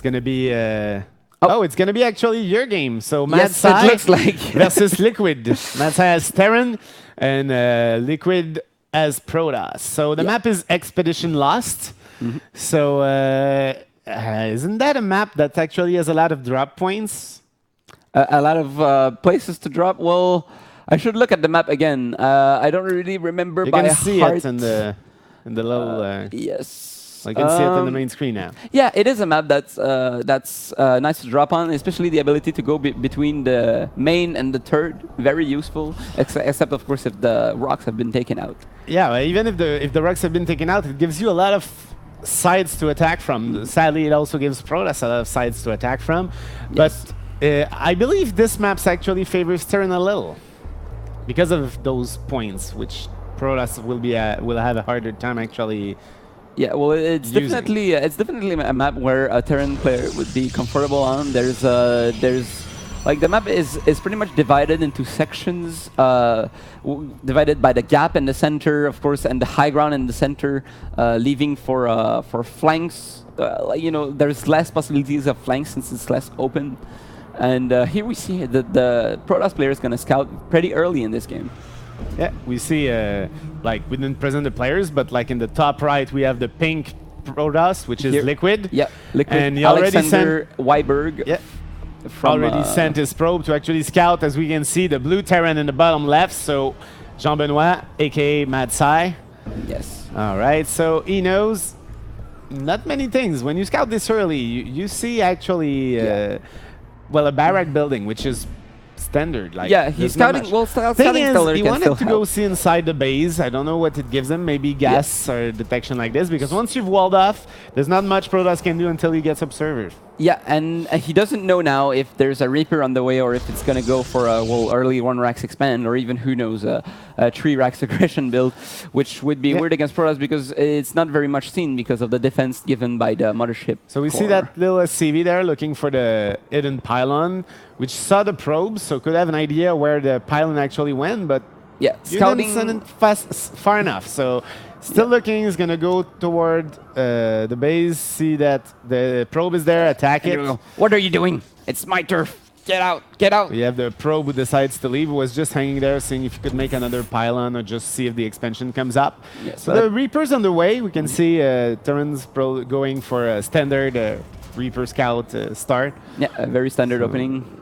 It's gonna be. Oh. It's gonna be actually your game. So Yes, MadSci it looks like. versus Liquid. MadSci has Terran and Liquid as Protoss. So the map is Expedition Lost. So isn't that a map that actually has a lot of drop points? A lot of places to drop. Well, I should look at the map again. I don't really remember You by can see heart. it in the little. Yes. I can see it on the main screen now. Yeah, it is a map that's nice to drop on, especially the ability to go between the main and the third. Very useful, except of course if the rocks have been taken out. Yeah, well, even if the rocks have been taken out, it gives you a lot of sides to attack from. Sadly, it also gives Protoss a lot of sides to attack from. Yes. But I believe this map actually favors Terran a little because of those points, which Protoss will have a harder time actually. Yeah, well, it's definitely a map where a Terran player would be comfortable on. There's like the map is pretty much divided into sections, divided by the gap in the center, of course, and the high ground in the center, leaving for flanks. You know, there's less possibilities of flanks since it's less open. And here we see that the Protoss player is going to scout pretty early in this game. Yeah, we see, like, we didn't present the players, but like in the top right, we have the pink Protoss, which is Liquid. Yeah, Liquid. And he Alexander Weiberg. Yeah. From, already sent his probe to actually scout, as we can see, the blue Terran in the bottom left. So, Jean-Benoit, aka MadSci. Yes. All right, so he knows not many things. When you scout this early, you see actually, well, a barrack building, which is standard. Like, yeah, he's scouting. Well, scouting is, still he can wanted still to help. go see inside the base. I don't know what it gives him. Maybe gas or detection like this. Because once you've walled off, there's not much Protoss can do until he gets observers. Yeah, and he doesn't know now if there's a Reaper on the way or if it's going to go for a early 1 racks expand or even, who knows, a 3 racks aggression build, which would be weird against Protoss because it's not very much seen because of the defense given by the mothership. So we see that little SCV there looking for the hidden pylon, which saw the probes, so could have an idea where the pylon actually went, but yeah, scouting isn't far enough. So still looking, is going to go toward the base, see that the probe is there, attack it. What are you doing? It's my turf. Get out, get out. We have the probe who decides to leave, who was just hanging there, seeing if he could make another pylon or just see if the expansion comes up. Yes, so the Reaper's on the way. We can see Terran's going for a standard Reaper Scout start. Yeah, a very standard opening.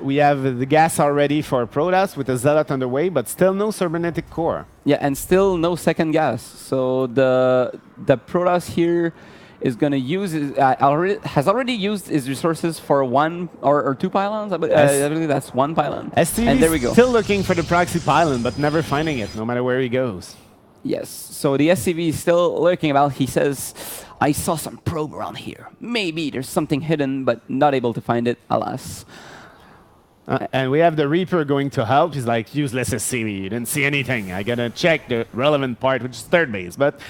We have the gas already for Protoss with a Zealot on the way, but still no cybernetic core. Yeah, and still no second gas. So the Protoss here is going to use has already used his resources for 1 or 2 pylons. I believe that's 1 pylon. STV and there we go. Still looking for the proxy pylon, but never finding it, no matter where he goes. Yes. So the SCV is still lurking about. He says, "I saw some probe around here. Maybe there's something hidden, but not able to find it. Alas." And we have the Reaper going to help. He's like, useless SCV, you didn't see anything. I gotta check the relevant part, which is third base. But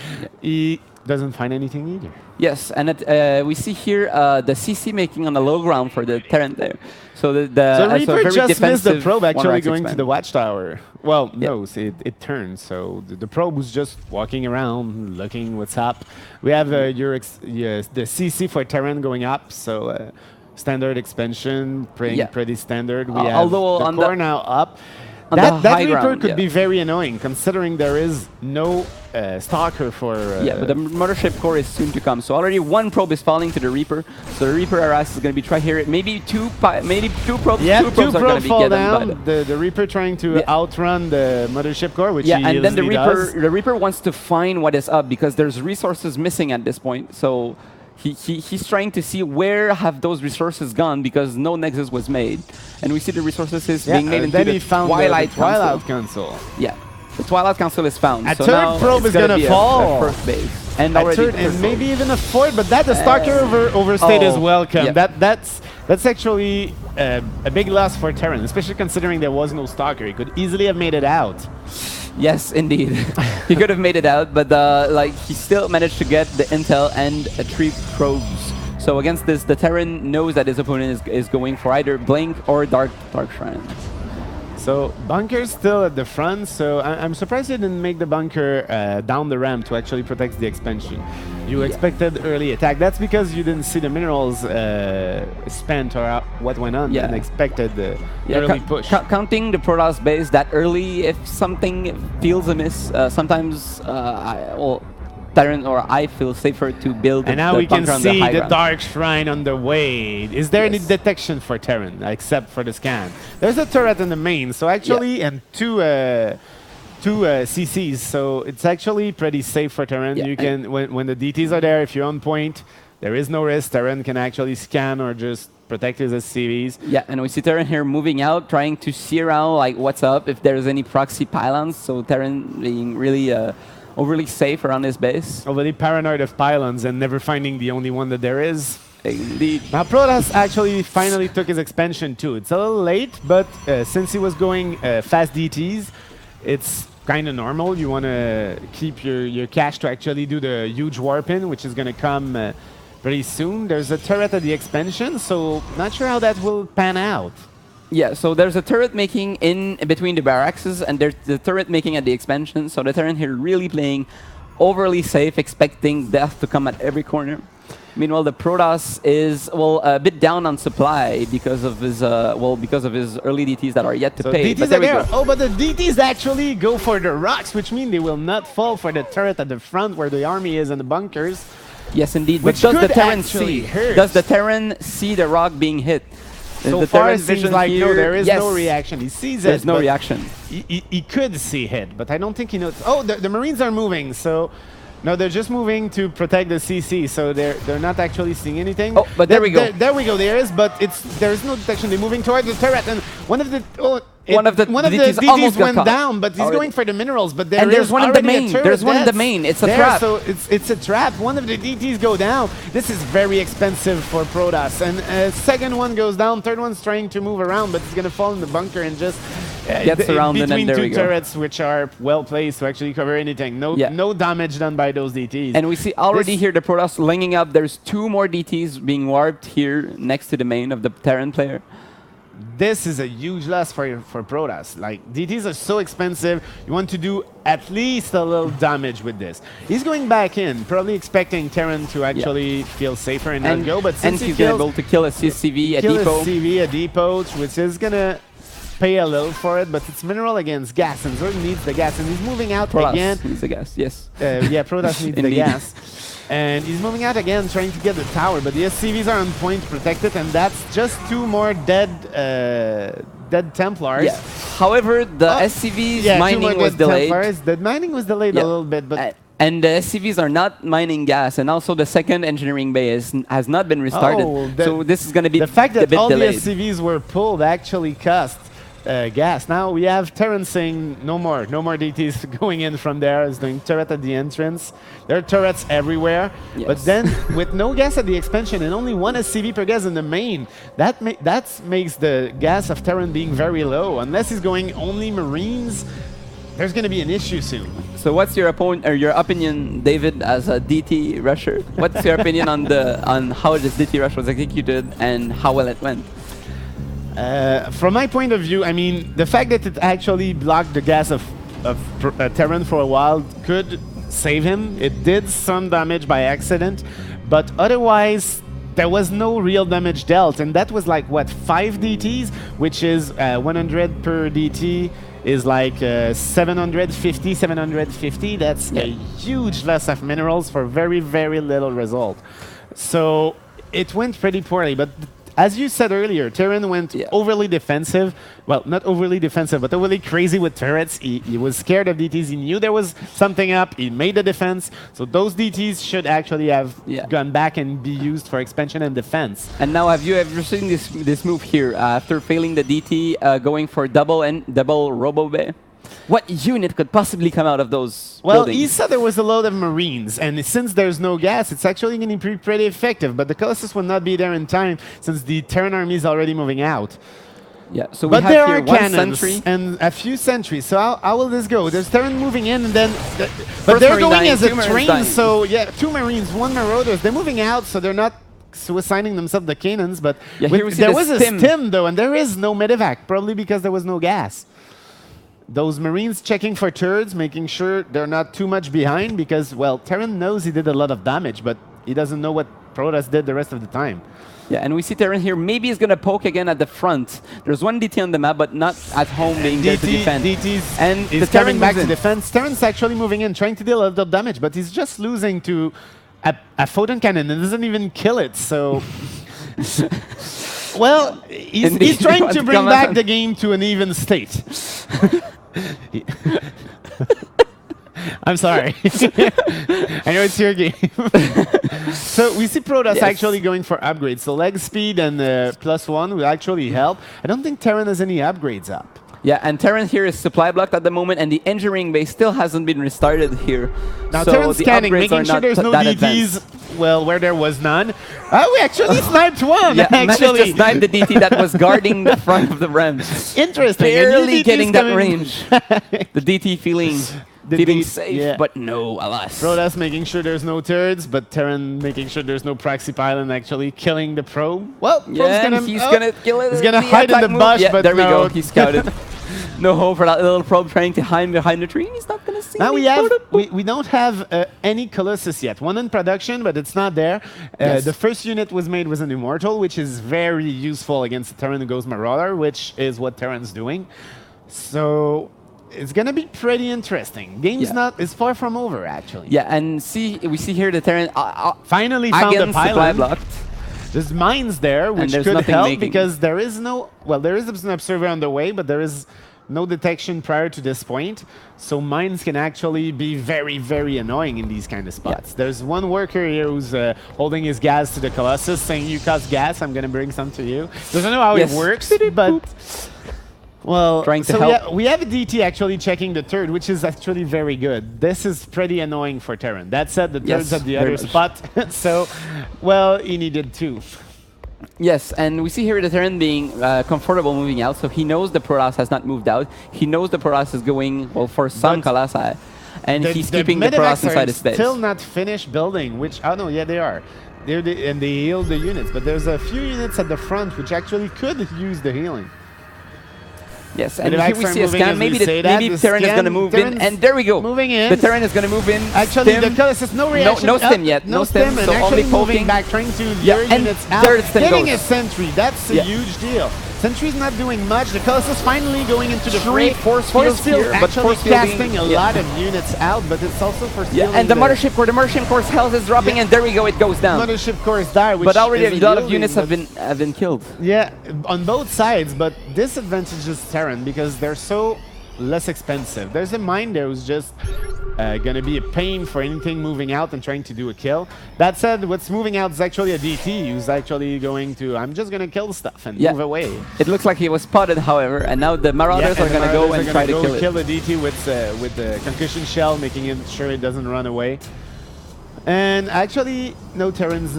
he doesn't find anything either. Yes, and we see here the CC making on the low ground for the Terran there. So the Reaper just missed the probe actually going to the watchtower. Well, no, it turned. So the probe was just walking around, looking what's up. We have the CC for Terran going up. So standard expansion, pretty standard. We have the core now up. That Reaper could be very annoying, considering there is no stalker for... but the mothership core is soon to come. So already 1 probe is falling to the Reaper. So the Reaper harass is going to be tried here. Maybe 2 probes. Yeah, 2 probes are going to be fall given, down. The Reaper trying to outrun the mothership core, which he and then the does. Reaper wants to find what is up because there's resources missing at this point. So he's trying to see where have those resources gone because no nexus was made, and we see the resources being made into the Twilight Console. Yeah, the Twilight Console is found. A third probe is gonna fall. First base, and maybe even a fourth, but that the Stalker overstayed is welcome. Yeah. That's actually a big loss for Terran, especially considering there was no Stalker. He could easily have made it out. Yes, indeed. He could have made it out, but like he still managed to get the intel and 3 probes. So against this, the Terran knows that his opponent is going for either Blink or Dark Shrine. So bunker's still at the front, so I'm surprised he didn't make the bunker down the ramp to actually protect the expansion. You expected early attack. That's because you didn't see the minerals spent or what went on and expected the early push. Counting the Protoss base that early, if something feels amiss, sometimes Terran or I feel safer to build. And now we can see the Dark Shrine on the way. Is there any detection for Terran except for the scan? There's a turret in the main, so actually, and two CCs, so it's actually pretty safe for Terran. You can, when the DTs are there, if you're on point, there is no risk. Terran can actually scan or just protect his SCVs. Yeah, and we see Terran here moving out, trying to see around like what's up, if there's any proxy pylons. So Terran being really overly safe around his base. Overly paranoid of pylons and never finding the only one that there is. Indeed. Now Protoss actually finally took his expansion too. It's a little late, but since he was going fast DTs, it's kind of normal. You want to keep your cash to actually do the huge warp-in, which is going to come pretty soon. There's a turret at the expansion, so not sure how that will pan out. Yeah, so there's a turret making in between the barracks, and there's the turret making at the expansion. So the Terran here really playing overly safe, expecting death to come at every corner. Meanwhile, the Protoss is a bit down on supply because of his early DTs that are yet to pay. DTs are there. Oh, but the DTs actually go for the rocks, which means they will not fall for the turret at the front where the army is and the bunkers. Yes, indeed. Which does the Terran see? Does the Terran see the rock being hit? So far, it seems like no, there is no reaction. He sees it. There's no reaction. He could see hit, but I don't think he knows. Oh, the Marines are moving, so. No, they're just moving to protect the CC, so they're not actually seeing anything. Oh, but there we go. There we go. There is, but there is no detection. They're moving towards the turret, and one of the DTs went down, but he's going for the minerals. But there's one in the main. There's one in the main. It's a trap. So it's a trap. One of the DTs go down. This is very expensive for Protoss. And second one goes down. Third one's trying to move around, but he's gonna fall in the bunker and just gets around between two turrets, which are well placed to actually cover anything. No damage done by those DTs. And we see already here the Protoss lining up. There's two more DTs being warped here next to the main of the Terran player. This is a huge loss for Protoss. Like, DTs are so expensive, you want to do at least a little damage with this. He's going back in, probably expecting Terran to actually feel safer and not go, but since he's able to kill a CCV, a depot, which is going to pay a little for it, but it's mineral against gas, and Zord needs the gas, and he's moving out again. Needs the gas, yes. Yeah, Protoss needs the gas. And he's moving out again, trying to get the tower, but the SCVs are on point to protect it, and that's just two more dead Templars. Yeah. However, the SCVs mining was delayed. The mining was delayed a little bit, but and the SCVs are not mining gas, and also the second engineering bay has not been restarted. So this is going to be the fact that all delayed. The SCVs were pulled actually cost gas. Now we have Terran saying no more DTs going in from there. Is doing turret at the entrance. There are turrets everywhere, but then with no gas at the expansion and only one SCV per gas in the main, that makes the gas of Terran being very low. Unless he's going only Marines, there's going to be an issue soon. So what's your opinion, David, as a DT rusher? What's your opinion on how this DT rush was executed and how well it went? From my point of view, I mean, the fact that it actually blocked the gas of Terran for a while could save him. It did some damage by accident, but otherwise there was no real damage dealt, and that was like, what, 5 DTs, which is 100 per DT is like 750. That's a huge loss of minerals for very, very little result. So it went pretty poorly, but as you said earlier, Terran went overly defensive. Well, not overly defensive, but overly crazy with turrets. He was scared of DTs. He knew there was something up. He made the defense. So those DTs should actually have gone back and be used for expansion and defense. And now, have you ever seen this move here after failing the DT, going for double robo bay? What unit could possibly come out of those buildings? He said there was a load of Marines, and since there's no gas, it's actually going to be pretty effective. But the Colossus will not be there in time, since the Terran army is already moving out. Yeah, so we have here one sentry and a few sentries. So how will this go? There's Terran moving in, and then but they're going as a train. So yeah, 2 Marines, 1 Marauders. They're moving out, so they're not assigning themselves the cannons. But there was a stim though, and there is no medevac, probably because there was no gas. Those Marines checking for turrets, making sure they're not too much behind because, well, Terran knows he did a lot of damage, but he doesn't know what Protoss did the rest of the time. Yeah, and we see Terran here. Maybe he's going to poke again at the front. There's one DT on the map, but not at home being there to defend. DT's and is coming back to defense. Terran's actually moving in, trying to deal a lot of damage, but he's just losing to a photon cannon and doesn't even kill it, so... Well, he's trying to bring back the game to an even state. I'm sorry. I know it's your game. So we see Protoss actually going for upgrades. So leg speed and +1 will actually help. I don't think Terran has any upgrades up. Yeah, and Terran here is supply blocked at the moment, and the engineering base still hasn't been restarted here. Now so Terran's scanning, making sure there's no DTs. Well, where there was none. Oh, we actually sniped one. Yeah, managed to snipe the DT that was guarding the front of the Rems. Interesting. Barely getting that range. The DT feeling safe, but no, alas. Protoss making sure there's no turrets, but Terran making sure there's no Praxi pylon actually killing the probe. Well, he's gonna kill it. He's gonna hide in the bush, but there we go. He scouted. No hope for that little probe trying to hide behind the tree. He's not gonna see. Now we don't have any Colossus yet. One in production, but it's not there. The first unit was made with an Immortal, which is very useful against the Terran who goes Marauder, which is what Terran's doing. So it's gonna be pretty interesting. Game's is far from over actually. Yeah, and we see here the Terran finally found the pylon. Blocked. There's mines there, which could help because there is no there is an observer on the way, but there is no detection prior to this point. So mines can actually be very, very annoying in these kind of spots. Yeah. There's one worker here who's holding his gas to the Colossus, saying, "You cause gas, I'm gonna bring some to you." Doesn't know how it works, but. Well, trying to help. We have a DT actually checking the turret, which is actually very good. This is pretty annoying for Terran. That said, the turret's at the other spot, so, well, he needed two. Yes, and we see here the Terran being comfortable moving out, so he knows the Protoss has not moved out. He knows the Protoss is going, well, for some Colossi, and he's keeping the Protoss inside his base. Still not finished building, which, oh no, yeah, they are. And they heal the units, but there's a few units at the front which actually could use the healing. Yes, and here we see a scan. Maybe Terran is going to move in, and there we go. Moving in. The Terran is going to move in. Actually, the Colossus, no reaction. No stim yet. No stim, and so actually only moving back, trying to lure units out. Getting a sentry, that's a huge deal. Sentry's not doing much. The Colossus finally going into the fray. Force field here, but actually casting a lot of units out, but it's also for stealing. And the Mothership Core's health is dropping, and there we go, it goes down. Mothership Core is there, but already a lot of units have been killed. Yeah, on both sides, but disadvantage is Terran because they're so less expensive. There's a mine there who's just going to be a pain for anything moving out and trying to do a kill. That said, what's moving out is actually a DT who's actually going to, I'm just going to kill stuff and move away. It looks like he was spotted, however, and now the Marauders are going to go and try to kill the DT with the concussion shell, making sure it doesn't run away. And actually, no, Terran's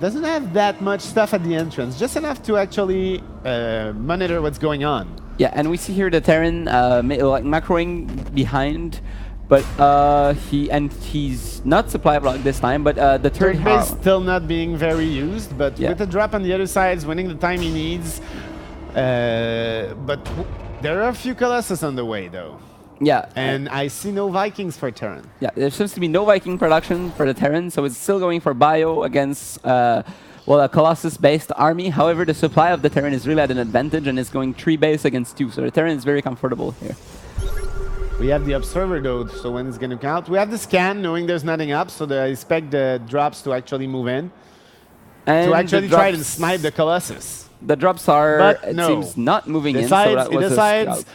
doesn't have that much stuff at the entrance, just enough to actually monitor what's going on. Yeah, and we see here the Terran like macroing behind, but he's not supply blocked this time. But the turret base still not being very used, but with the drop on the other side, is winning the time he needs. But there are a few Colossus on the way, though. Yeah, and I see no Vikings for Terran. Yeah, there seems to be no Viking production for the Terran, so it's still going for bio against. Well, a Colossus-based army. However, the supply of the Terran is really at an advantage, and it's going 3 base against 2. So the Terran is very comfortable here. We have the Observer, though, so when it's going to count. We have the Scan, knowing there's nothing up, so I expect the drops to actually move in. And to actually try to snipe the Colossus. The drops are, it seems, not moving in, so that was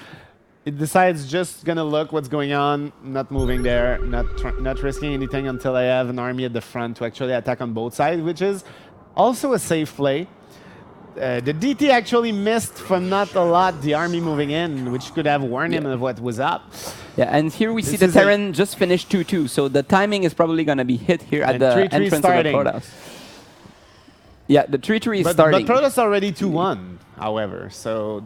It decides just going to look what's going on, not moving there, not risking anything until I have an army at the front to actually attack on both sides, which is also a safe play. The DT actually missed from not a lot the army moving in, which could have warned him of what was up. Yeah, and here we see the Terran just finished 2-2, so the timing is probably going to be hit here at the entrance of the Protoss. Yeah, the 3-3 is starting. But Protoss already 2-1, however, so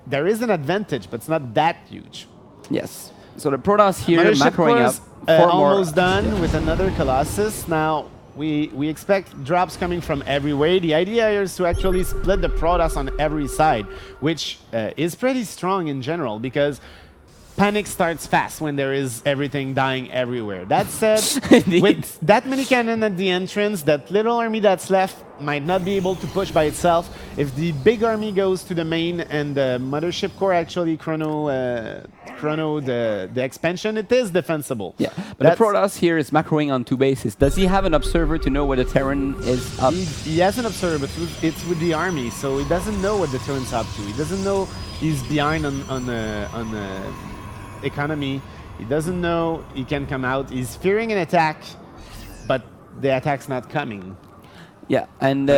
there is an advantage, but it's not that huge. Yes. So the Protoss here macroing up. Almost done with another Colossus. Now, we expect drops coming from everywhere. The idea here is to actually split the Protoss on every side, which is pretty strong in general, because panic starts fast when there is everything dying everywhere. That said, with that many cannon at the entrance, that little army that's left might not be able to push by itself. If the big army goes to the main and the mothership core actually chrono the expansion, it is defensible. Yeah, but the Protoss here is macroing on 2 bases. Does he have an observer to know where the Terran is up? He has an observer, but it's with the army, so he doesn't know what the Terran's up to. He doesn't know he's behind on the economy. He doesn't know he can come out. He's fearing an attack, but the attack's not coming. Yeah, and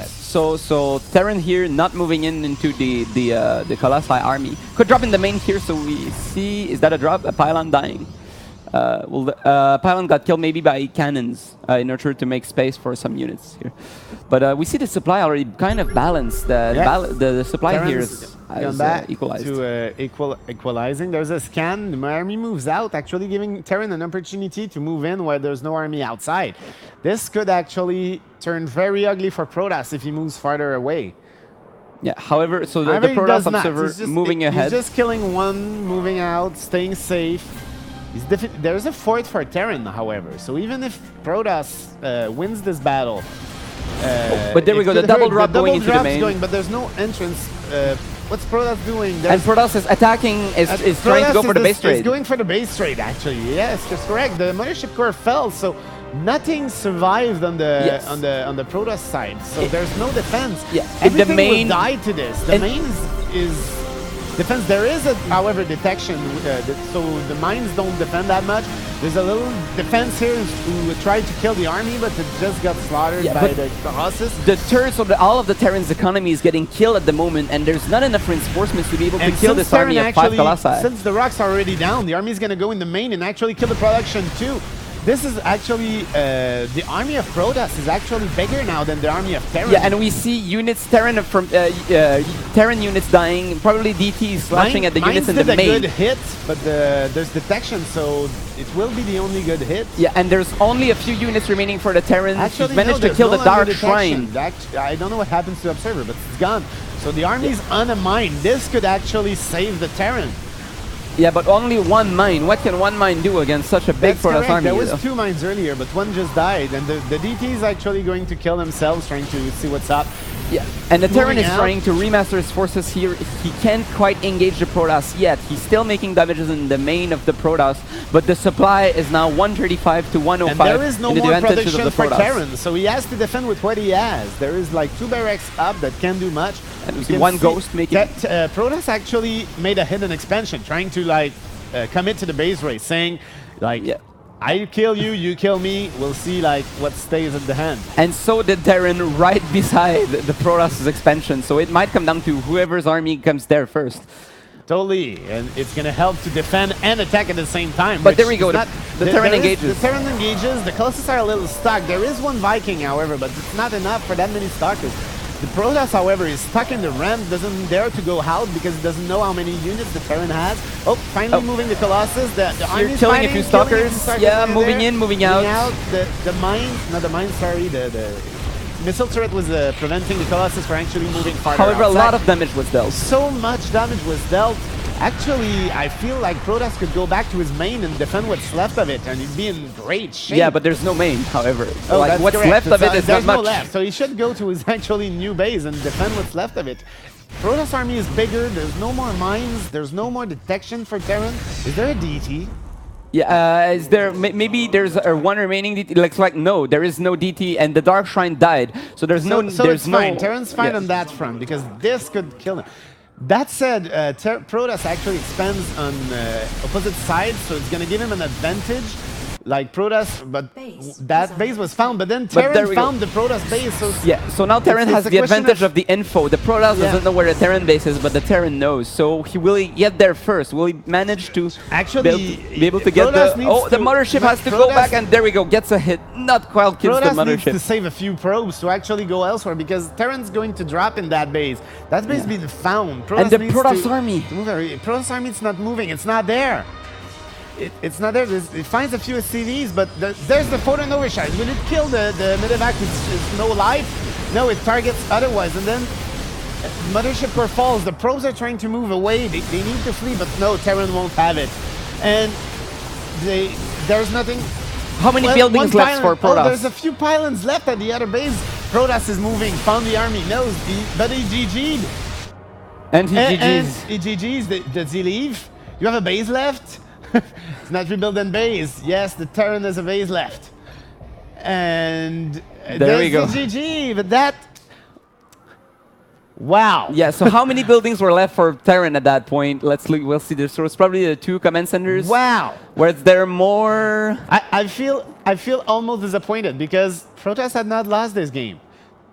so Terran here not moving into the Colossi army. Could drop in the main here, so we see, is that a drop? A pylon dying. Well, the pylon got killed maybe by cannons in order to make space for some units here. But we see the supply already kind of balanced. The supply Terran's here is equalized. To equalizing. There's a scan. The army moves out, actually giving Terran an opportunity to move in where there's no army outside. This could actually turn very ugly for Protoss if he moves farther away. Yeah, however, so the Protoss observer moving ahead. He's just killing one, moving out, staying safe. There's a fort for Terran, however, so even if Protoss wins this battle... but there we go, the double drop going into the main. But there's no entrance. What's Protoss doing? And Protoss is attacking, is trying to go for the base trade. He's going for the base trade, actually. Yes, that's correct. The mothership core fell, so nothing survived on the Protoss side. So there's no defense. Yeah, everything the main will die to this. The main is defense. There is, however, detection, so the mines don't defend that much. There's a little defense here who tried to kill the army, but it just got slaughtered by the Colossus. The turrets of all of the Terran's economy is getting killed at the moment, and there's not enough reinforcements to be able to kill this army of 5 Colossi. Since the rocks are already down, the army is going to go in the main and actually kill the production too. This is actually, the army of Protoss is actually bigger now than the army of Terran. Yeah, and we see units, Terran units dying, probably DT slashing at the units in the main. Mines did a good hit, but there's detection, so it will be the only good hit. Yeah, and there's only a few units remaining for the Terran. Actually, managed to kill the Dark Shrine. I don't know what happens to Observer, but it's gone. So the army's on a mine. This could actually save the Terran. Yeah, but only one mine. What can one mine do against such a big Protoss army? There was 2 mines earlier, but one just died, and the DT is actually going to kill themselves, trying to see what's up. Yeah, and the Terran is trying to remaster his forces here. He can't quite engage the Protoss yet. He's still making damages in the main of the Protoss, but the supply is now 135 to 105. And there is no more production for Terran, so he has to defend with what he has. There is like 2 barracks up that can do much. And we see one ghost making... Protoss actually made a hidden expansion, trying to like commit to the base race, saying like... Yeah. I kill you, you kill me, we'll see like what stays at the hand. And so did Terran right beside the Protoss' expansion, so it might come down to whoever's army comes there first. Totally, and it's going to help to defend and attack at the same time. But there we go, the Terran engages. The Terran engages, the Colossus are a little stuck. There is one Viking, however, but it's not enough for that many stalkers. The Protoss, however, is stuck in the ramp, doesn't dare to go out because he doesn't know how many units the Terran has. Oh, finally moving the Colossus. The army's killing a few stalkers. Yeah, moving in, moving out. The mines, sorry, the missile turret was preventing the Colossus from actually moving farther However, outside. A lot of damage was dealt. So much damage was dealt. Actually, I feel like Protoss could go back to his main and defend what's left of it, and he'd be in great shape. Yeah, but there's no main, however. Oh, like what's correct. left of it is not much. No left, so he should go to his actually new base and defend what's left of it. Protoss army is bigger, there's no more mines, there's no more detection for Terran. Is there a DT? Yeah, is there, maybe there's one remaining DT, looks like no, there is no DT, and the Dark Shrine died, so there's no... So it's fine, Terran's fine on that front, because this could kill him. That said, Protoss actually expands on opposite sides, so it's going to give him an advantage. Like Protoss, but that base was found, but then Terran found the Protoss base. So yeah, so now Terran has the advantage of the info. The Protoss doesn't know where the Terran base is, but the Terran knows. So will he get there first? Will he manage to actually be able to get the... Oh, the mothership has to go back, and there we go, gets a hit. Not quite kills the mothership. Needs to save a few probes to actually go elsewhere, because Terran's going to drop in that base. That base being found. And the Protoss army. Protoss army, it's not moving, it's not there. It's not there. It finds a few SCVs, but there's the photon overshot. Will it kill the medevac with no life? No, it targets otherwise. And then Mothership Core falls. The probes are trying to move away. They need to flee, but no, Terran won't have it. And there's nothing. How many buildings left for Protoss? Oh, there's a few pylons left at the other base. Protoss is moving. Found the army. Knows, but he GG'd. And he GG's. And he GG's. Does he leave? You have a base left? It's not rebuilding base. Yes, the Terran has a base left. And there we go. The GG, but that. Wow. Yeah, so how many buildings were left for Terran at that point? Let's look, we'll see. There was probably 2 command centers. Wow. Where there more? I feel almost disappointed because Protoss had not lost this game.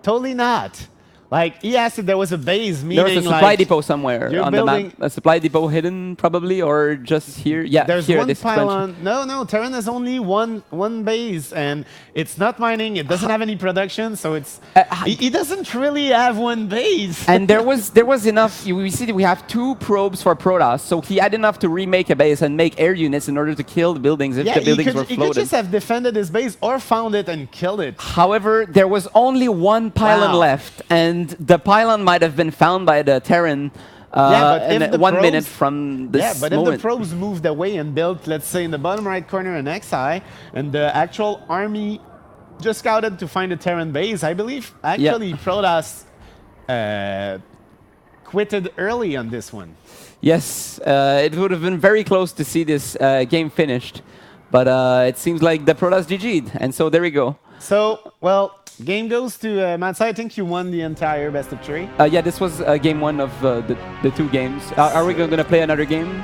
Totally not. Like, he asked if there was a base, meaning there was a supply depot somewhere on the map. A supply depot hidden, probably, or just here. Yeah, there's here, one pylon. No, Terran has only one base, and it's not mining. It doesn't have any production, so it's he doesn't really have one base. And there was enough. We see that we have 2 probes for Protoss, so he had enough to remake a base and make air units in order to kill the buildings if the buildings were floated. He could just have defended his base or found it and killed it. However, there was only 1 pylon left, and the pylon might have been found by the Terran in 1 minute from this moment. If the probes moved away and built, let's say, in the bottom right corner an XI, and the actual army just scouted to find a Terran base, I believe, actually, Protoss quitted early on this one. Yes, it would have been very close to see this game finished, but it seems like the Protoss GG'd, and so there we go. So, well, game goes to MadSci. I think you won the entire best of 3. Yeah, this was game 1 of the 2 games. Are we going to play another game?